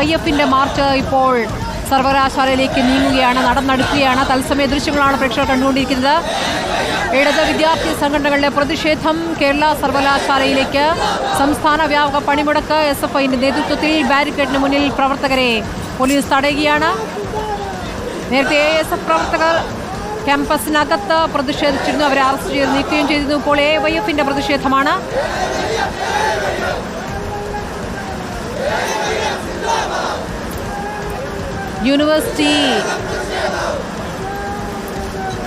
AYFന്റെ March ഇപ്പോൾ സർവകലാശാലയിലേക്ക് നീങ്ങുകയാണ്, നടന്നെടുക്കുകയാണ്. തത്സമയ ദൃശ്യങ്ങളാണ് പ്രേക്ഷകർ കണ്ടുകൊണ്ടിരിക്കുന്നത്. ഇടത് വിദ്യാർത്ഥി സംഘടനകളുടെ പ്രതിഷേധം കേരള സർവകലാശാലയിലേക്ക്. സംസ്ഥാന വ്യാപക പണിമുടക്ക്. SFIന്റെ നേതൃത്വത്തിൽ ബാരിക്കേഡിന് മുന്നിൽ പ്രവർത്തകരെ പോലീസ് തടയുകയാണ്. നേരത്തെ ASF പ്രവർത്തകർ ക്യാമ്പസിനകത്ത് പ്രതിഷേധിച്ചിരുന്നു, അവരെ അറസ്റ്റ് ചെയ്ത് നീക്കുകയും ചെയ്തിരുന്നു. ഇപ്പോൾ AYFന്റെ പ്രതിഷേധമാണ്. University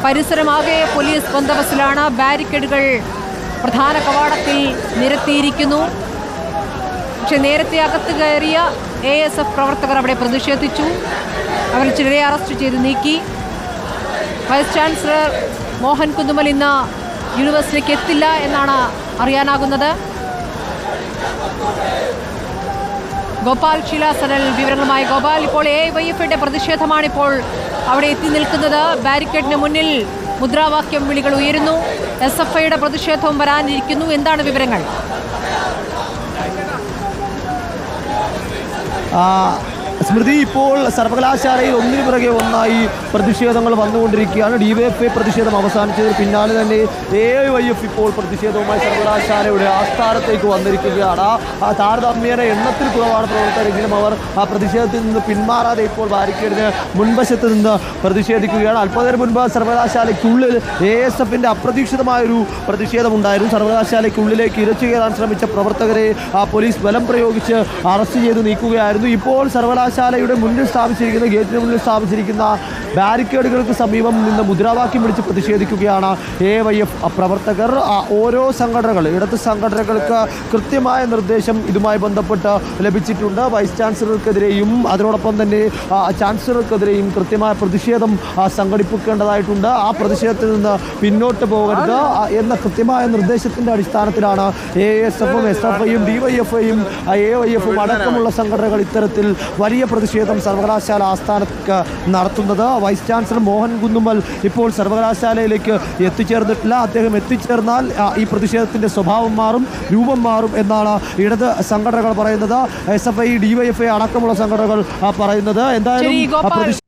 പരിസരമാകെ police ബന്ദോബസ്തിലാണ്. ബാരിക്കേഡുകൾ പ്രധാന കവാടത്തിൽ നിരത്തിയിരിക്കുന്നു. പക്ഷെ നേരത്തെ അകത്ത് കയറിയ ASF പ്രവർത്തകർ അവിടെ പ്രതിഷേധിച്ചു. അവർ ചിലരെ അറസ്റ്റ് ചെയ്ത് നീക്കി. വൈസ് ചാൻസലർ മോഹൻ കുന്നുമൽ ഇന്ന് യൂണിവേഴ്സിറ്റിയിലേക്ക് എത്തില്ല എന്നാണ് അറിയാനാകുന്നത്. ഗോപാൽ ശിലാസനൽ വിവരങ്ങളുമായി. ഗോപാൽ, ഇപ്പോൾ AYFന്റെ പ്രതിഷേധമാണിപ്പോൾ അവിടെ എത്തി നിൽക്കുന്നത്. ബാരിക്കേഡിന് മുന്നിൽ മുദ്രാവാക്യം വിളികൾ ഉയരുന്നു. SFIയുടെ പ്രതിഷേധവും വരാനിരിക്കുന്നു. എന്താണ് വിവരങ്ങൾ? സ്മൃതി, ഇപ്പോൾ സർവകലാശാലയിൽ ഒന്നിനു പിറകെ ഒന്നായി പ്രതിഷേധങ്ങൾ വന്നുകൊണ്ടിരിക്കുകയാണ്. DYFI പ്രതിഷേധം അവസാനിച്ചതിന് പിന്നാലെ തന്നെ AYF ഇപ്പോൾ പ്രതിഷേധവുമായി സർവകലാശാലയുടെ ആസ്ഥാനത്തേക്ക് വന്നിരിക്കുകയാണ്. താരതമ്യേന എണ്ണത്തിൽ കുറവാണ് പ്രവർത്തകരെങ്കിലും അവർ ആ പ്രതിഷേധത്തിൽ നിന്ന് പിന്മാറാതെ ഇപ്പോൾ ബാരിക്കേഡിന് മുൻവശത്ത് നിന്ന് പ്രതിഷേധിക്കുകയാണ്. അല്പനേരം മുൻപ് സർവകലാശാലയ്ക്കുള്ളിൽ ASFന്റെ അപ്രതീക്ഷിതമായൊരു പ്രതിഷേധമുണ്ടായിരുന്നു. സർവകലാശാലയ്ക്കുള്ളിലേക്ക് ഇരച്ചു കയറാൻ ശ്രമിച്ച പ്രവർത്തകരെ പോലീസ് ബലം പ്രയോഗിച്ച് അറസ്റ്റ് ചെയ്ത് നീക്കുകയായിരുന്നു. ഇപ്പോൾ സർവകലാശാലയുടെ മുന്നിൽ സ്ഥാപിച്ചിരിക്കുന്ന ഗേറ്റിന് മുന്നിൽ സ്ഥാപിച്ചിരിക്കുന്ന ബാരിക്കേഡുകൾക്ക് സമീപം നിന്ന് മുദ്രാവാക്യം വിളിച്ച് പ്രതിഷേധിക്കുകയാണ് AYF പ്രവർത്തകർ. ഓരോ സംഘടനകൾ, ഇടത് സംഘടനകൾക്ക് കൃത്യമായ നിർദ്ദേശം ഇതുമായി ബന്ധപ്പെട്ട് ലഭിച്ചിട്ടുണ്ട്. വൈസ് ചാൻസലർക്കെതിരെയും അതിനോടൊപ്പം തന്നെ ചാൻസലർക്കെതിരെയും കൃത്യമായ പ്രതിഷേധം സംഘടിപ്പിക്കേണ്ടതായിട്ടുണ്ട്. ആ പ്രതിഷേധത്തിൽ നിന്ന് പിന്നോട്ട് പോകരുത് എന്ന കൃത്യമായ നിർദ്ദേശത്തിൻ്റെ അടിസ്ഥാനത്തിലാണ് ASFും SFIയും DYFIയും AYFും അടക്കമുള്ള സംഘടനകൾ ഇത്തരത്തിൽ വലിയ പ്രതിഷേധം സർവകലാശാല ആസ്ഥാനത്ത് നടത്തുന്നത്. വൈസ് ചാൻസലർ മോഹൻ കുന്നുമൽ ഇപ്പോൾ സർവകലാശാലയിലേക്ക് എത്തിച്ചേർന്നിട്ടില്ല. അദ്ദേഹം എത്തിച്ചേർന്നാൽ ഈ പ്രതിഷേധത്തിൻ്റെ സ്വഭാവം മാറും, രൂപം മാറും എന്നാണ് ഇടത് സംഘടനകൾ പറയുന്നത്. SFI DYFI അടക്കമുള്ള സംഘടനകൾ പറയുന്നത്. എന്തായാലും